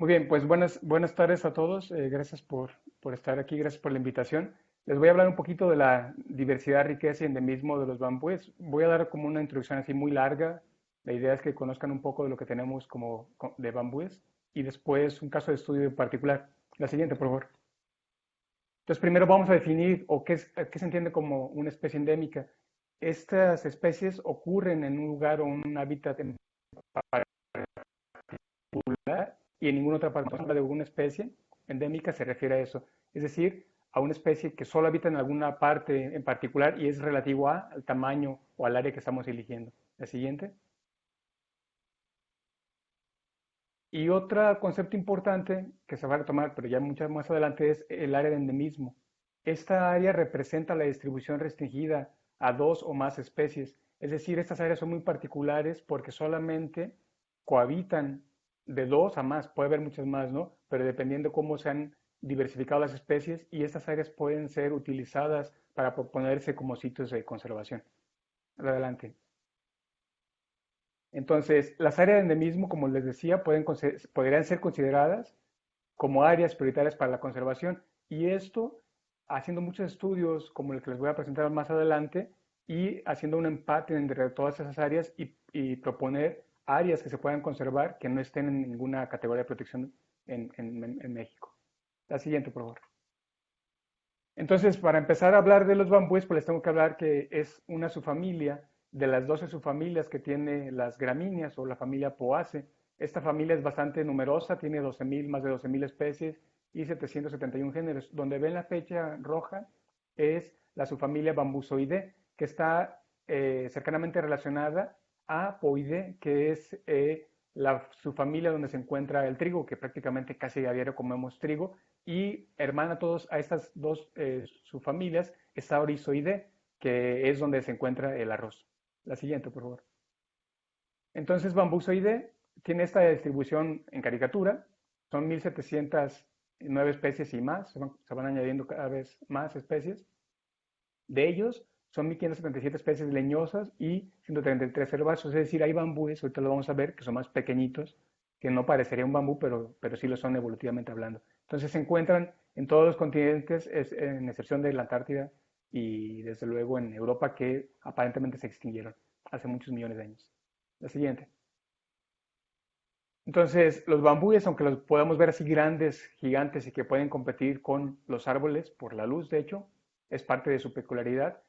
Muy bien, pues buenas tardes a todos. Gracias por estar aquí, gracias por la invitación. Les voy a hablar un poquito de la diversidad, riqueza y endemismo de los bambúes. Voy a dar como una introducción así muy larga. La idea es que conozcan un poco de lo que tenemos de bambúes y después un caso de estudio en particular. La siguiente, por favor. Entonces, primero vamos a definir qué se entiende como una especie endémica. Estas especies ocurren en un lugar o un hábitat en particular y en ninguna otra parte de una especie endémica se refiere a eso. Es decir, a una especie que solo habita en alguna parte en particular y es relativo al tamaño o al área que estamos eligiendo. La siguiente. Y otro concepto importante que se va a retomar, pero ya mucho más adelante, es el área de endemismo. Esta área representa la distribución restringida a dos o más especies. Es decir, estas áreas son muy particulares porque solamente cohabitan de dos a más. Puede haber muchas más, ¿no? Pero dependiendo cómo se han diversificado las especies y estas áreas pueden ser utilizadas para proponerse como sitios de conservación. Adelante. Entonces, las áreas de endemismo, como les decía, podrían ser consideradas como áreas prioritarias para la conservación. Y esto, haciendo muchos estudios como el que les voy a presentar más adelante, y haciendo un empate entre todas esas áreas y proponer áreas que se puedan conservar que no estén en ninguna categoría de protección en México. La siguiente, por favor. Entonces, para empezar a hablar de los bambúes, pues les tengo que hablar que es una subfamilia de las 12 subfamilias que tiene las gramíneas o la familia Poaceae. Esta familia es bastante numerosa, tiene más de 12.000 especies y 771 géneros. Donde ven la fecha roja es la subfamilia Bambusoideae, que está cercanamente relacionada a Poideae, que es la subfamilia donde se encuentra el trigo, que prácticamente casi a diario comemos trigo, y hermana a todos a estas dos subfamilias está Orizoideae, que es donde se encuentra el arroz. La siguiente, por favor. Entonces, Bambusoideae tiene esta distribución en caricatura, son 1.709 especies y más, se van añadiendo cada vez más especies. De ellos, son 1.577 especies leñosas y 133 herbáceos, es decir, hay bambúes, ahorita lo vamos a ver, que son más pequeñitos, que no parecería un bambú, pero sí lo son evolutivamente hablando. Entonces se encuentran en todos los continentes, en excepción de la Antártida y desde luego en Europa, que aparentemente se extinguieron hace muchos millones de años. La siguiente. Entonces, los bambúes, aunque los podamos ver así grandes, gigantes y que pueden competir con los árboles por la luz, de hecho, es parte de su peculiaridad,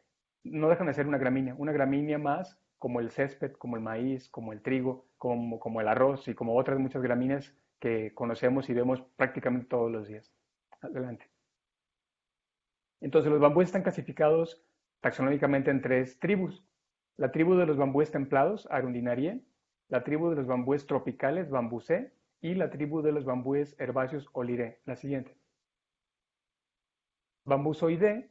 no dejan de ser una gramínea más, como el césped, como el maíz, como el trigo, como el arroz y como otras muchas gramíneas que conocemos y vemos prácticamente todos los días. Adelante. Entonces, los bambúes están clasificados taxonómicamente en tres tribus. La tribu de los bambúes templados, Arundinaria, la tribu de los bambúes tropicales, Bambucé, y la tribu de los bambúes herbáceos, Oliré. La siguiente. Bambusoide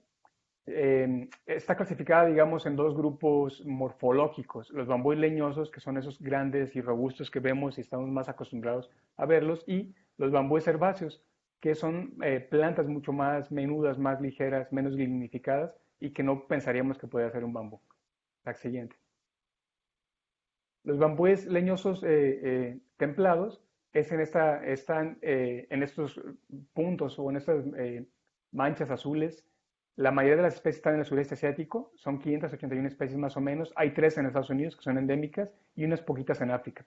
está clasificada, digamos, en dos grupos morfológicos. Los bambúes leñosos, que son esos grandes y robustos que vemos y estamos más acostumbrados a verlos, y los bambúes herbáceos, que son plantas mucho más menudas, más ligeras, menos lignificadas y que no pensaríamos que puede ser un bambú. La siguiente. Los bambúes leñosos templados están en estos puntos o en estas manchas azules. La mayoría de las especies están en el sureste asiático, son 581 especies más o menos. Hay tres en Estados Unidos que son endémicas y unas poquitas en África.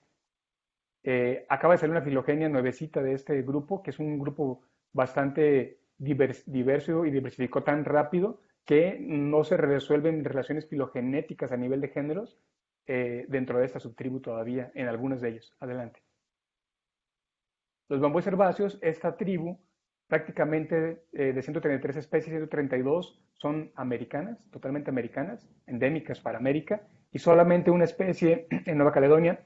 Acaba de salir una filogenia nuevecita de este grupo, que es un grupo bastante diverso y diversificó tan rápido que no se resuelven relaciones filogenéticas a nivel de géneros dentro de esta subtribu todavía, en algunos de ellos. Adelante. Los bambúes herbáceos, esta tribu, prácticamente de 133 especies, 132 son americanas, totalmente americanas, endémicas para América, y solamente una especie en Nueva Caledonia.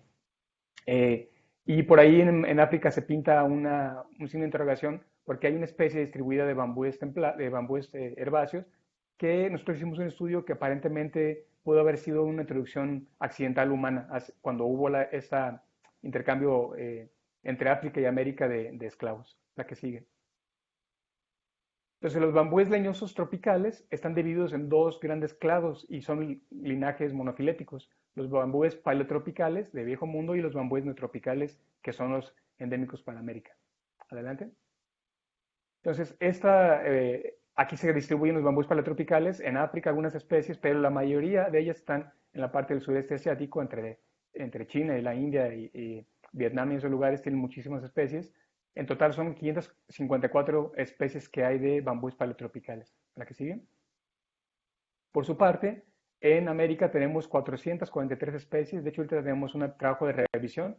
Y por ahí en África se pinta un signo de interrogación porque hay una especie distribuida de bambúes herbáceos que nosotros hicimos un estudio que aparentemente pudo haber sido una introducción accidental humana cuando hubo este intercambio entre África y América de esclavos. La que sigue. Entonces, los bambúes leñosos tropicales están divididos en dos grandes clados y son linajes monofiléticos. Los bambúes paleotropicales de Viejo Mundo y los bambúes neotropicales, que son los endémicos para América. Adelante. Entonces, aquí se distribuyen los bambús paleotropicales, en África algunas especies, pero la mayoría de ellas están en la parte del sudeste asiático, entre China y la India y Vietnam y esos lugares tienen muchísimas especies. En total son 554 especies que hay de bambús paleotropicales. ¿La que sigue? Por su parte, en América tenemos 443 especies. De hecho, ahorita tenemos un trabajo de revisión.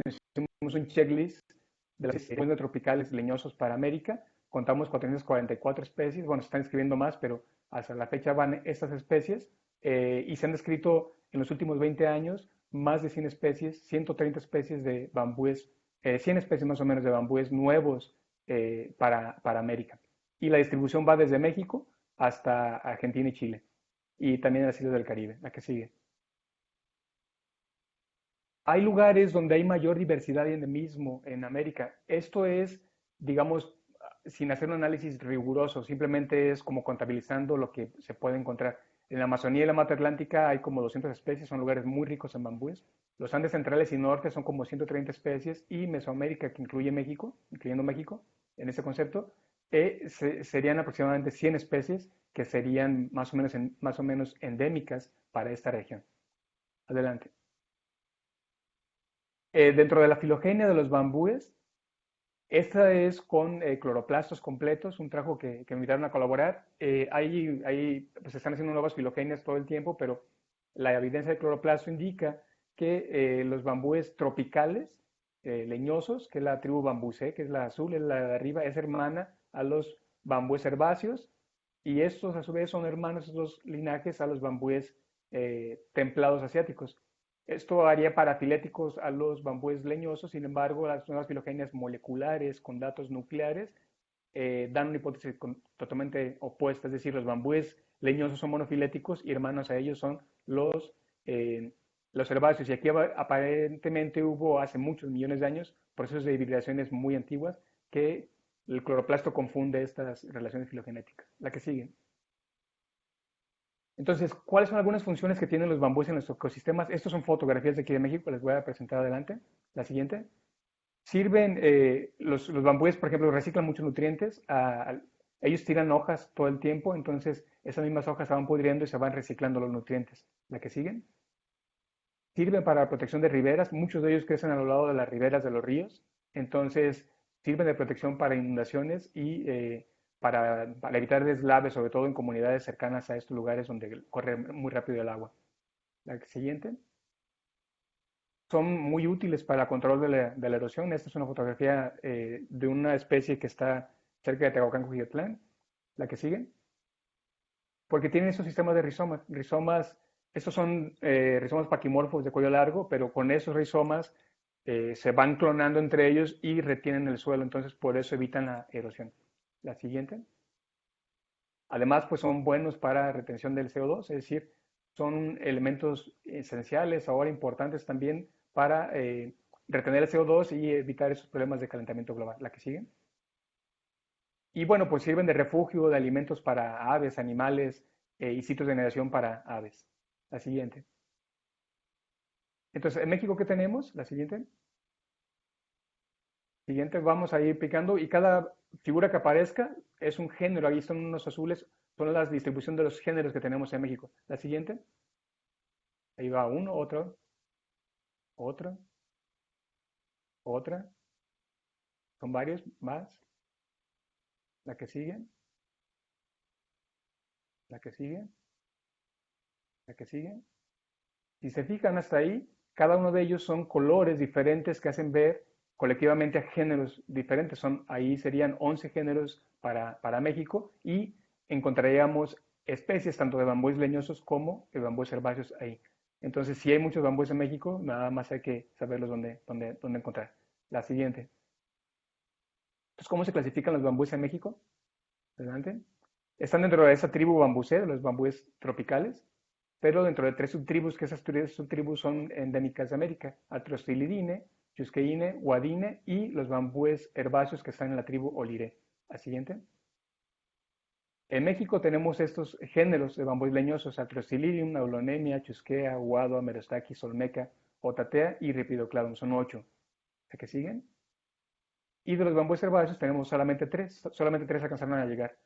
Hicimos un checklist de las especies tropicales leñosos para América. Contamos 444 especies. Bueno, se están escribiendo más, pero hasta la fecha van estas especies. Y se han descrito en los últimos 20 años más de 100 especies, 130 especies de bambúes, 100 especies más o menos de bambúes nuevos para América. Y la distribución va desde México hasta Argentina y Chile, y también las islas del Caribe, la que sigue. Hay lugares donde hay mayor diversidad y endemismo en América. Esto es, digamos, sin hacer un análisis riguroso, simplemente es como contabilizando lo que se puede encontrar. En la Amazonía y la Mata Atlántica hay como 200 especies, son lugares muy ricos en bambúes. Los Andes centrales y norte son como 130 especies y Mesoamérica, que incluye México, incluyendo México, en ese concepto, serían aproximadamente 100 especies que serían más o menos endémicas para esta región. Adelante. Dentro de la filogenia de los bambúes, esta es con cloroplastos completos, un trabajo que me invitaron a colaborar. Pues se están haciendo nuevas filogenias todo el tiempo, pero la evidencia de cloroplasto indica que los bambúes tropicales, leñosos, que es la tribu bambusé, que es la azul, es la de arriba, es hermana a los bambúes herbáceos, y estos a su vez son hermanos, estos linajes, a los bambúes templados asiáticos. Esto haría parafiléticos a los bambúes leñosos. Sin embargo, las nuevas filogenias moleculares con datos nucleares dan una hipótesis totalmente opuesta, es decir, los bambúes leñosos son monofiléticos y hermanos a ellos son eh, los herbáceos. Y aquí aparentemente hubo hace muchos millones de años procesos de hibridaciones muy antiguas que el cloroplasto confunde estas relaciones filogenéticas. La que sigue. Entonces, ¿cuáles son algunas funciones que tienen los bambúes en los ecosistemas? Estas son fotografías de aquí de México, les voy a presentar adelante. La siguiente. Sirven, los bambúes, por ejemplo, reciclan muchos nutrientes. Ellos tiran hojas todo el tiempo, entonces esas mismas hojas se van pudriendo y se van reciclando los nutrientes. La que siguen. Sirven para la protección de riberas. Muchos de ellos crecen a lo largo de las riberas de los ríos. Entonces, sirven de protección para inundaciones y para evitar deslaves, sobre todo en comunidades cercanas a estos lugares donde corre muy rápido el agua. La siguiente. Son muy útiles para el control de la erosión. Esta es una fotografía de una especie que está cerca de Tehuacán, Cujitlán. La que sigue. Porque tienen esos sistemas de rizomas. Estos son rizomas paquimorfos de cuello largo, pero con esos rizomas se van clonando entre ellos y retienen el suelo. Entonces, por eso evitan la erosión. La siguiente. Además, pues son buenos para retención del CO2, es decir, son elementos esenciales, ahora importantes también para retener el CO2 y evitar esos problemas de calentamiento global. La que sigue. Y bueno, pues sirven de refugio de alimentos para aves, animales y sitios de nidación para aves. La siguiente. Entonces, en México, ¿qué tenemos? La siguiente. Siguiente, vamos a ir picando y cada figura que aparezca es un género. Ahí son unos azules, son la distribución de los géneros que tenemos en México. La siguiente. Ahí va uno, otro, otra, otra. Son varios más. La que sigue, la que sigue, la que sigue. Si se fijan hasta ahí, cada uno de ellos son colores diferentes que hacen ver colectivamente a géneros diferentes. Ahí serían 11 géneros para México y encontraríamos especies tanto de bambúes leñosos como de bambúes herbáceos ahí. Entonces, si hay muchos bambúes en México, nada más hay que saberlos dónde encontrar. La siguiente. Entonces, ¿cómo se clasifican los bambúes en México? Adelante. Están dentro de esa tribu bambusé, de los bambúes tropicales, pero dentro de tres subtribus, que esas tres subtribus son endémicas de América: Atrostilidine, Chusqueine, Guadine y los bambúes herbáceos que están en la tribu Olire. La siguiente. En México tenemos estos géneros de bambúes leñosos: Atrostilidium, Aulonemia, Chusquea, Guado, Merostachys, Olmeca, Otatea y Ripidocladum. Son 8. ¿A qué siguen? Y de los bambúes herbáceos tenemos solamente tres alcanzaron a llegar.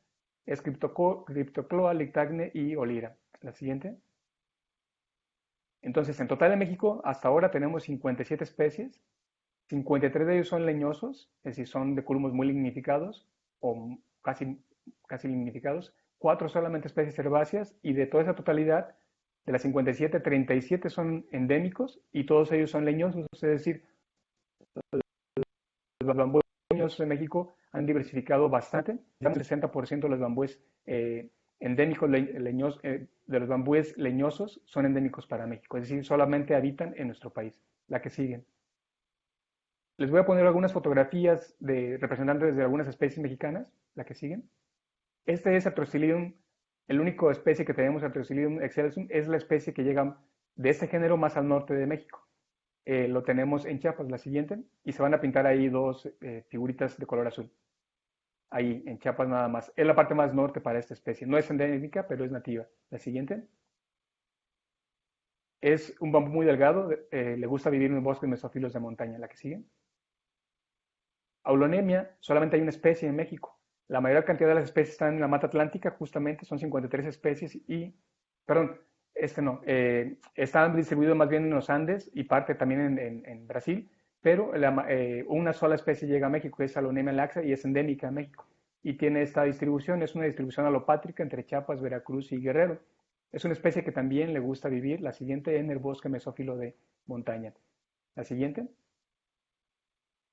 Es Cryptocloa, Lictagne y Olira. La siguiente. Entonces, en total en México, hasta ahora tenemos 57 especies. 53 de ellos son leñosos, es decir, son de culmos muy lignificados o casi lignificados. 4 solamente especies herbáceas y de toda esa totalidad, de las 57, 37 son endémicos y todos ellos son leñosos, es decir, los bambúes leñosos en México han diversificado bastante. Ya el 60% de los bambúes endémicos de los bambúes leñosos son endémicos para México, es decir, solamente habitan en nuestro país. La que siguen. Les voy a poner algunas fotografías de representantes de algunas especies mexicanas, la que siguen. Este es Atrocilium, el único especie que tenemos, Atrocilium excelsum, es la especie que llega de este género más al norte de México. Lo tenemos en Chiapas, la siguiente, y se van a pintar ahí dos figuritas de color azul. Ahí, en Chiapas nada más. Es la parte más norte para esta especie. No es endémica, pero es nativa. La siguiente. Es un bambú muy delgado, le gusta vivir en bosques mesófilos de montaña. La que sigue. Aulonemia, solamente hay una especie en México. La mayor cantidad de las especies están en la mata atlántica, justamente son 53 especies perdón, este no, están distribuidos más bien en los Andes y parte también en Brasil, pero una sola especie llega a México, que es Aulonemia laxa y es endémica a México. Y tiene esta distribución, es una distribución alopátrica entre Chiapas, Veracruz y Guerrero. Es una especie que también le gusta vivir, la siguiente en el bosque mesófilo de montaña. La siguiente.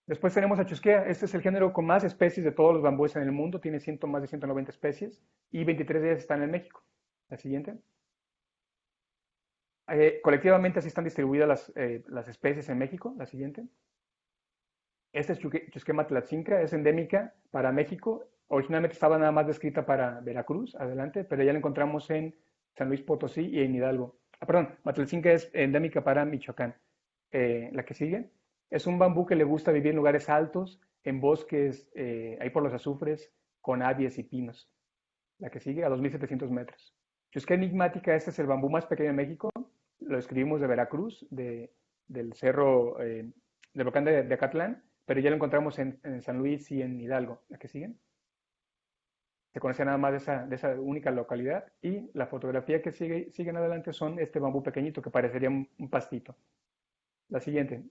Después tenemos a Chusquea. Este es el género con más especies de todos los bambúes en el mundo. Tiene más de 190 especies y 23 de ellas están en México. La siguiente. Colectivamente así están distribuidas las especies en México. La siguiente. Esta es Chusquea matlatzinca. Es endémica para México. Originalmente estaba nada más descrita para Veracruz, adelante, pero ya la encontramos en San Luis Potosí y en Hidalgo. Perdón, matlatzinca es endémica para Michoacán. La que sigue. Es un bambú que le gusta vivir en lugares altos, en bosques, ahí por los azufres, con abies y pinos. La que sigue, a 2.700 metros. Chusquea enigmática, este es el bambú más pequeño de México. Lo escribimos de Veracruz, del cerro, del volcán de Acatlán, pero ya lo encontramos en San Luis y en Hidalgo. La que sigue. Se conoce nada más de esa única localidad. Y la fotografía que siguen adelante son este bambú pequeñito que parecería un pastito. La siguiente.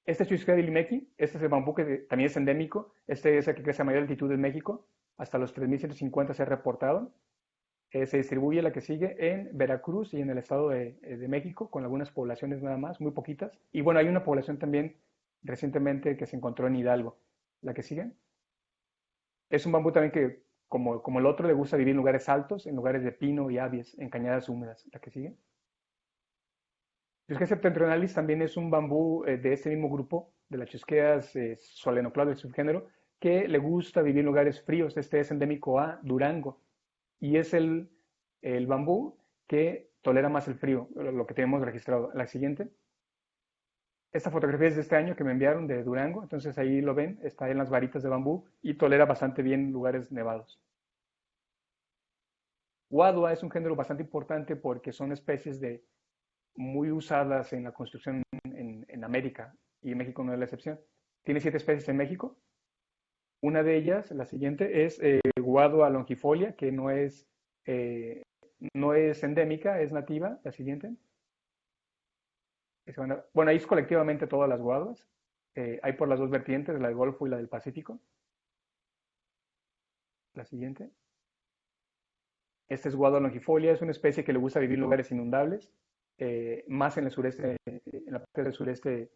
Este es Chusquea limequi, este es el bambú que también es endémico, este es el que crece a mayor altitud en México, hasta los 3.150 se ha reportado. Se distribuye la que sigue en Veracruz y en el Estado de México, con algunas poblaciones nada más, muy poquitas. Y bueno, hay una población también recientemente que se encontró en Hidalgo. La que sigue. Es un bambú también que, como el otro, le gusta vivir en lugares altos, en lugares de pino y abies, en cañadas húmedas. La que sigue. Chusquea septentrionalis también es un bambú de este mismo grupo, de las chusqueas solenoclada del subgénero, que le gusta vivir en lugares fríos. Este es endémico a Durango y es el bambú que tolera más el frío, lo que tenemos registrado. La siguiente. Esta fotografía es de este año que me enviaron de Durango, entonces ahí lo ven, está en las varitas de bambú y tolera bastante bien lugares nevados. Guadua es un género bastante importante porque son especies muy usadas en la construcción en América y México no es la excepción. Tiene 7 especies en México. Una de ellas, la siguiente, es Guadua longifolia, que eh, no es endémica, es nativa. La siguiente. Bueno, ahí es colectivamente todas las guaduas. Hay por las dos vertientes, la del Golfo y la del Pacífico. La siguiente. Esta es Guadua longifolia, es una especie que le gusta vivir en lugares inundables, más en el sureste, en la parte del sureste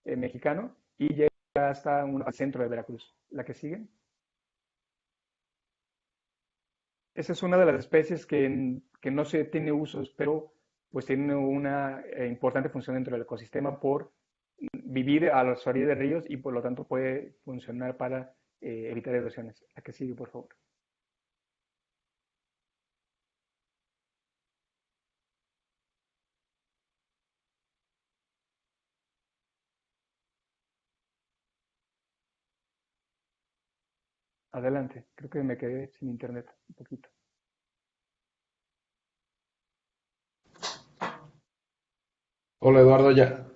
mexicano, y llega hasta el centro de Veracruz. La que sigue. Esa es una de las especies que no se tiene usos, pero pues tiene una importante función dentro del ecosistema por vivir a las orillas de ríos y por lo tanto puede funcionar para evitar erosiones. La que sigue, por favor. Adelante. Creo que me quedé sin internet un poquito. Hola Eduardo, ya.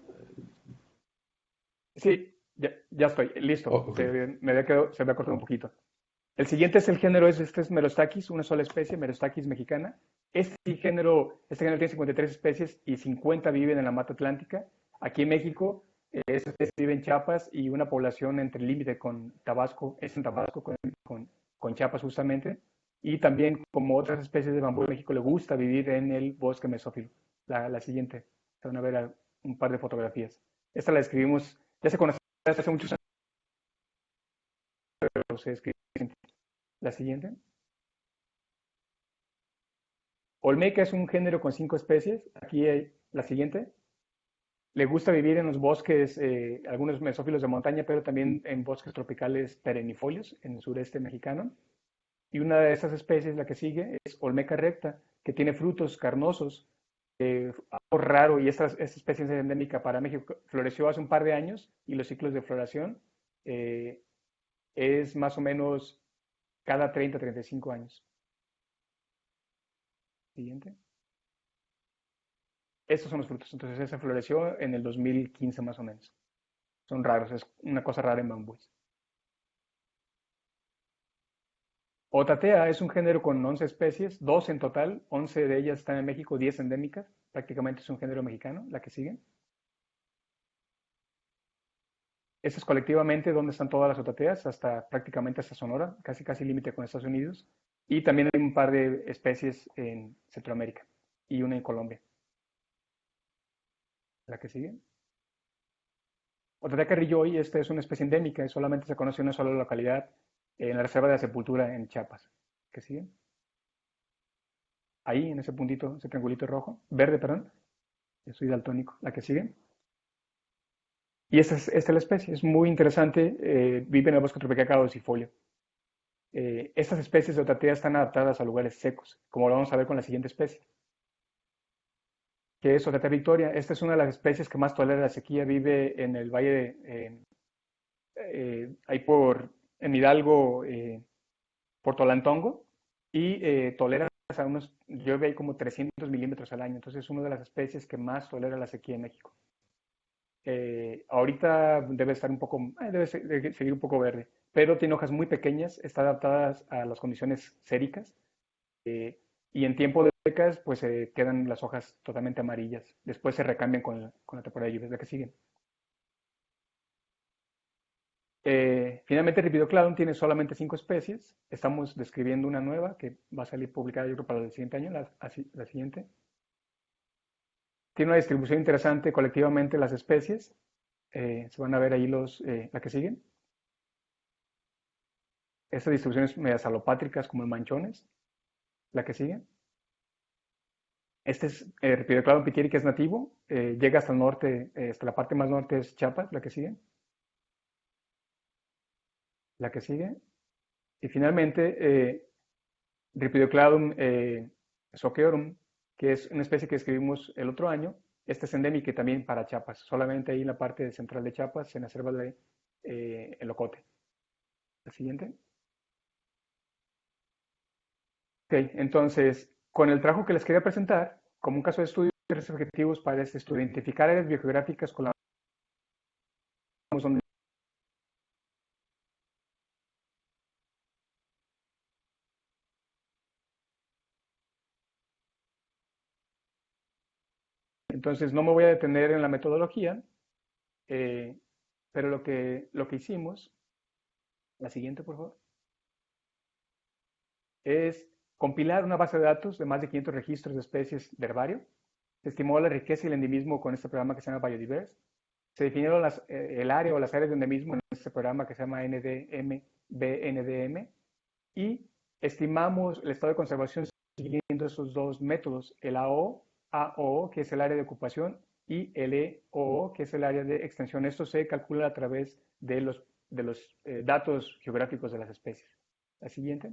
Sí, Ya estoy, listo. Ok. Se había cortado un poquito. El siguiente es el género, este es Merostaquis, una sola especie, Merostaquis mexicana. Este género tiene 53 especies y 50 viven en la mata atlántica. Aquí en México, esta especie vive en Chiapas y una población entre el límite con Tabasco, es en Tabasco con Chiapas justamente. Y también, como otras especies de bambú en México, le gusta vivir en el bosque mesófilo. La siguiente, se van a ver un par de fotografías. Esta la describimos, ya se conoce hace muchos años, pero se describe. La siguiente. Olmeca es un género con 5 especies. Aquí hay la siguiente. Le gusta vivir en los bosques, algunos mesófilos de montaña, pero también en bosques tropicales perennifolios en el sureste mexicano. Y una de esas especies, la que sigue, es Olmeca recta, que tiene frutos carnosos, algo raro, y esta especie es endémica para México. Floreció hace un par de años y los ciclos de floración eh, es más o menos cada 30 35 años. Siguiente. Estos son los frutos. Entonces, ese floreció en el 2015 más o menos. Son raros, es una cosa rara en bambús. Otatea es un género con 11 especies, 2 en total, 11 de ellas están en México, 10 endémicas. Prácticamente es un género mexicano, la que sigue. Esta es colectivamente donde están todas las otateas, prácticamente hasta Sonora, casi casi límite con Estados Unidos. Y también hay un par de especies en Centroamérica y una en Colombia. La que sigue. Otatea carrilloy, esta es una especie endémica y solamente se conoce en una sola localidad, en la Reserva de la Sepultura en Chiapas. ¿Qué sigue? Ahí, en ese puntito, ese triangulito rojo, verde, perdón. Yo soy daltónico. La que sigue. Y esta es la especie, es muy interesante, vive en el bosque tropical caducifolio. Estas especies de Otatea están adaptadas a lugares secos, como lo vamos a ver con la siguiente especie, que es Otatea victoria. Esta es una de las especies que más tolera la sequía, vive en el valle ahí en Hidalgo, por Tolantongo, y tolera a llueve ahí como 300 milímetros al año, entonces es una de las especies que más tolera la sequía en México. Ahorita debe estar debe seguir un poco verde, pero tiene hojas muy pequeñas, está adaptadas a las condiciones séricas, eh, y en tiempo de secas pues quedan las hojas totalmente amarillas. Después se recambian con la temporada de lluvias, la que siguen. Finalmente, Rhipidocladon tiene solamente 5 especies. Estamos describiendo una nueva que va a salir publicada, yo creo, para el siguiente año, la siguiente. Tiene una distribución interesante colectivamente las especies. Se van a ver ahí la que siguen. Estas distribuciones medias alopátricas como en manchones, la que sigue. Este es Rhipidocladon pitiri, que es nativo, llega hasta el norte, hasta la parte más norte es Chiapas, la que sigue. La que sigue. Y finalmente, Rhipidocladum soceorum, que es una especie que describimos el otro año. Este es endémico también para Chiapas, solamente ahí en la parte central de Chiapas, en la selva de El Ocote. La siguiente. Ok, entonces, con el trabajo que les quería presentar, como un caso de estudio, tres objetivos para este estudio: identificar áreas biogeográficas con las donde. Entonces, no me voy a detener en la metodología, eh, pero lo que hicimos, la siguiente, por favor, es compilar una base de datos de más de 500 registros de especies de herbario. Se estimó la riqueza y el endemismo con este programa que se llama Biodiverse. Se definieron el área o las áreas de endemismo en este programa que se llama NDM, BNDM, y estimamos el estado de conservación siguiendo esos dos métodos, el AO, que es el área de ocupación, y el EOO, que es el área de extensión. Esto se calcula a través de los datos geográficos de las especies. La siguiente.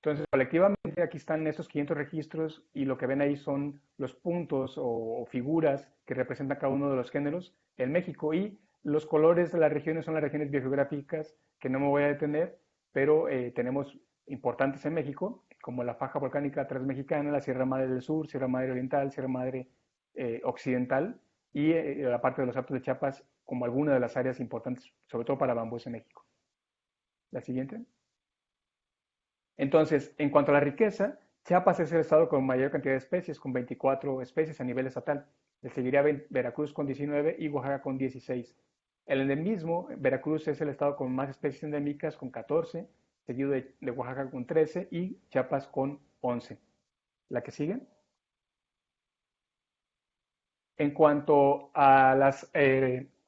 Entonces, colectivamente aquí están estos 500 registros y lo que ven ahí son los puntos o figuras que representan cada uno de los géneros en México, y los colores de las regiones son las regiones biogeográficas que no me voy a detener, pero tenemos importantes en México, como la faja volcánica transmexicana, la Sierra Madre del Sur, Sierra Madre Oriental, Sierra Madre Occidental, y la parte de los Altos de Chiapas como alguna de las áreas importantes, sobre todo para bambús en México. La siguiente. Entonces, en cuanto a la riqueza, Chiapas es el estado con mayor cantidad de especies, con 24 especies a nivel estatal. Le seguiría Veracruz con 19 y Oaxaca con 16. El endemismo, Veracruz es el estado con más especies endémicas, con 14, seguido de Oaxaca con 13 y Chiapas con 11. ¿La que sigue? En cuanto a las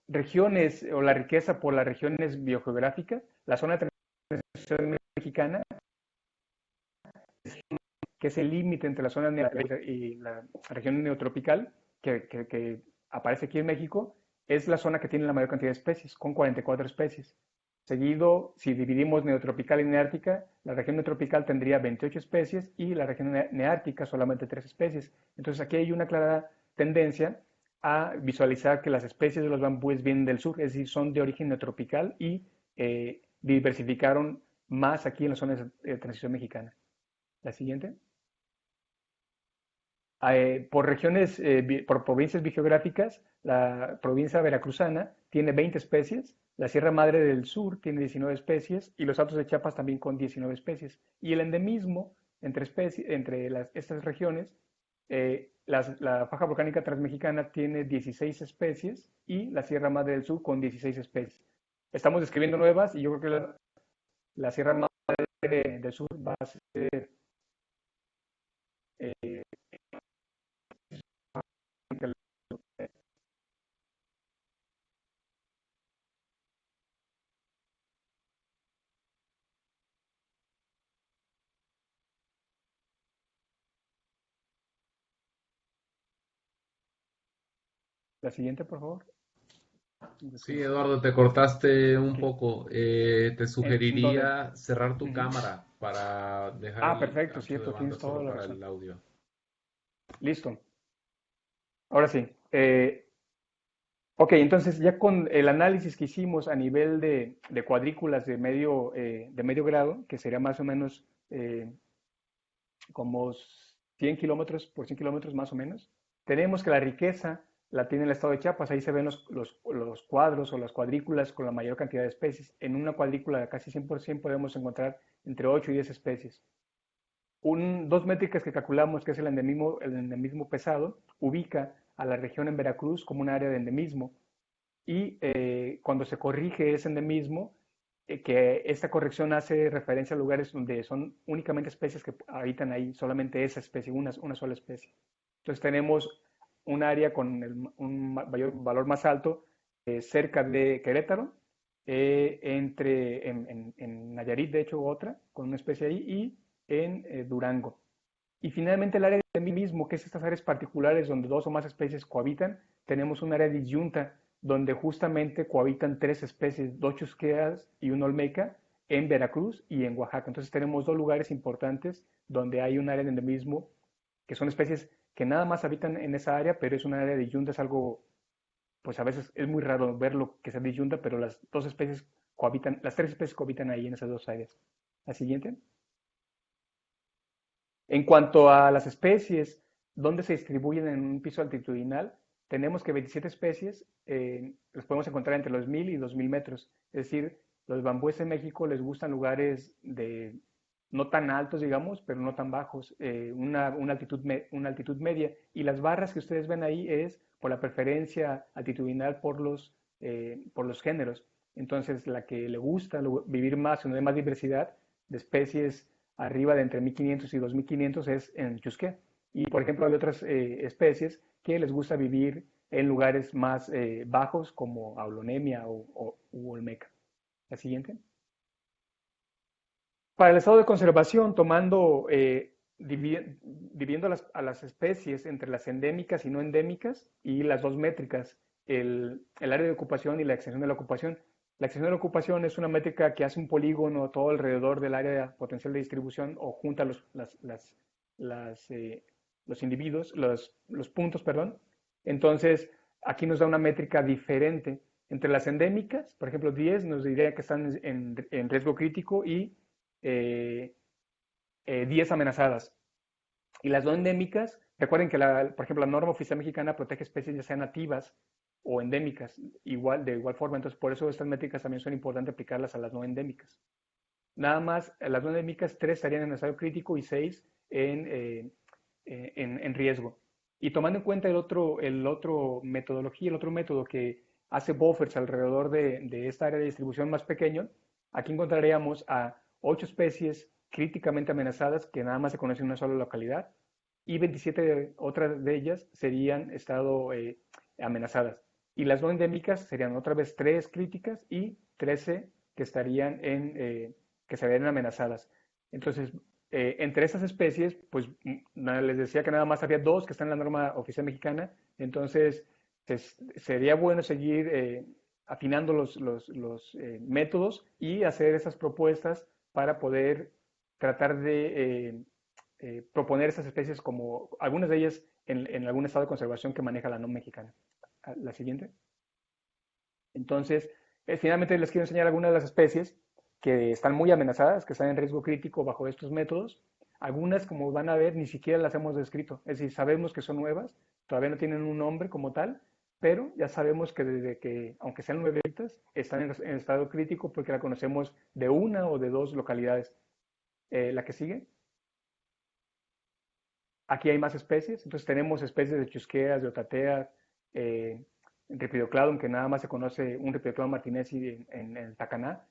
regiones o la riqueza por las regiones biogeográficas, la zona de transición mexicana, que es el límite entre la zona y la región neotropical, que aparece aquí en México, es la zona que tiene la mayor cantidad de especies, con 44 especies. Seguido, si dividimos neotropical y neártica, la región neotropical tendría 28 especies y la región neártica solamente 3 especies. Entonces aquí hay una clara tendencia a visualizar que las especies de los bambúes vienen del sur, es decir, son de origen neotropical y diversificaron más aquí en las zonas de transición mexicana. La siguiente. Por regiones, por provincias biogeográficas, la provincia veracruzana tiene 20 especies, la Sierra Madre del Sur tiene 19 especies y los Altos de Chiapas también con 19 especies. Y el endemismo entre estas regiones, la faja volcánica transmexicana tiene 16 especies y la Sierra Madre del Sur con 16 especies. Estamos describiendo nuevas y yo creo que la Sierra Madre del Sur va a ser eh, la siguiente, por favor. Sí, Eduardo, te cortaste un Ok. poco. Te ¿En dónde? sugeriría cerrar tu Ujú. cámara para dejar Ah, el perfecto, ancho de cierto, banda tienes toda solo la para razón. el audio. Listo. Ahora sí. Ok, entonces ya con el análisis que hicimos a nivel de cuadrículas de medio grado, que sería más o menos como 100 kilómetros por 100 kilómetros más o menos, tenemos que la riqueza la tiene el estado de Chiapas. Ahí se ven los cuadros o las cuadrículas con la mayor cantidad de especies. En una cuadrícula de casi 100% podemos encontrar entre 8 y 10 especies. Dos métricas que calculamos, que es el endemismo pesado, ubica a la región en Veracruz como un área de endemismo y cuando se corrige ese endemismo, que esta corrección hace referencia a lugares donde son únicamente especies que habitan ahí, solamente esa especie, una sola especie. Entonces tenemos un área con un valor más alto cerca de Querétaro, en Nayarit, de hecho, otra, con una especie ahí, y en Durango. Y finalmente el área de mismo, que es estas áreas particulares donde dos o más especies cohabitan, tenemos un área disyunta donde justamente cohabitan tres especies, dos chusqueas y una olmeca, en Veracruz y en Oaxaca. Entonces tenemos dos lugares importantes donde hay un área de endemismo, que son especies que nada más habitan en esa área, pero es un área disyunta, es algo, pues a veces es muy raro verlo que sea disyunta, pero las dos especies cohabitan, las tres especies cohabitan ahí en esas dos áreas. La siguiente. En cuanto a las especies, ¿dónde se distribuyen en un piso altitudinal? Tenemos que 27 especies los podemos encontrar entre los 1000 y 2000 metros. Es decir, los bambúes en México les gustan lugares de no tan altos, digamos, pero no tan bajos, una altitud media. Y las barras que ustedes ven ahí es por la preferencia altitudinal por los géneros. Entonces, la que le gusta vivir más, donde hay más diversidad de especies arriba de entre 1500 y 2500 es en Chusquea. Y por ejemplo hay otras especies que les gusta vivir en lugares más bajos como Aulonemia u Olmeca. La siguiente. Para el estado de conservación, dividiendo a las especies entre las endémicas y no endémicas y las dos métricas, el área de ocupación y la extensión de la ocupación. La extensión de la ocupación es una métrica que hace un polígono todo alrededor del área potencial de distribución o junta las, los individuos, los puntos, perdón. Entonces, aquí nos da una métrica diferente. Entre las endémicas, por ejemplo, 10 nos diría que están en riesgo crítico y 10 amenazadas. Y las no endémicas, recuerden que, por ejemplo, la norma oficial mexicana protege especies ya sean nativas o endémicas, de igual forma. Entonces, por eso estas métricas también son importantes aplicarlas a las no endémicas. Nada más, las no endémicas, 3 estarían en estado crítico y 6 en riesgo. Y tomando en cuenta el otro metodología, el otro método que hace buffers alrededor de esta área de distribución más pequeño, aquí encontraríamos a 8 especies críticamente amenazadas que nada más se conocen en una sola localidad y 27 otras de ellas serían estado amenazadas. Y las no endémicas serían otra vez 3 críticas y 13 que estarían que se ven amenazadas. Entonces, entre estas especies, pues les decía que nada más había 2 que están en la norma oficial mexicana, entonces sería bueno seguir afinando los métodos y hacer esas propuestas para poder tratar de proponer esas especies como algunas de ellas en algún estado de conservación que maneja la norma mexicana. La siguiente. Entonces, finalmente les quiero enseñar algunas de las especies que están muy amenazadas, que están en riesgo crítico bajo estos métodos. Algunas, como van a ver, ni siquiera las hemos descrito. Es decir, sabemos que son nuevas, todavía no tienen un nombre como tal, pero ya sabemos que desde que, aunque sean nuevitas, están en estado crítico porque la conocemos de una o de 2 localidades. La que sigue. Aquí hay más especies, entonces tenemos especies de chusqueas, de otateas, Rhipidocladum, que nada más se conoce un Rhipidocladum martinezi en el Tacaná.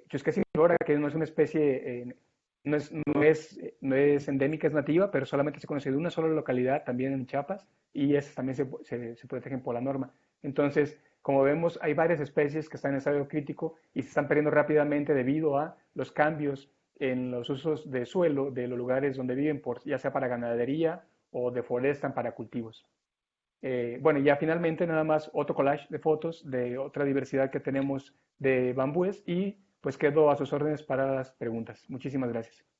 Chusquea flora, que no es una especie, no es endémica, es nativa, pero solamente se conoce de una sola localidad, también en Chiapas, y esas también se protegen por la norma. Entonces, como vemos, hay varias especies que están en estado crítico y se están perdiendo rápidamente debido a los cambios en los usos de suelo de los lugares donde viven, ya sea para ganadería o deforestan para cultivos. Bueno, ya finalmente nada más otro collage de fotos de otra diversidad que tenemos de bambúes y pues quedo a sus órdenes para las preguntas. Muchísimas gracias.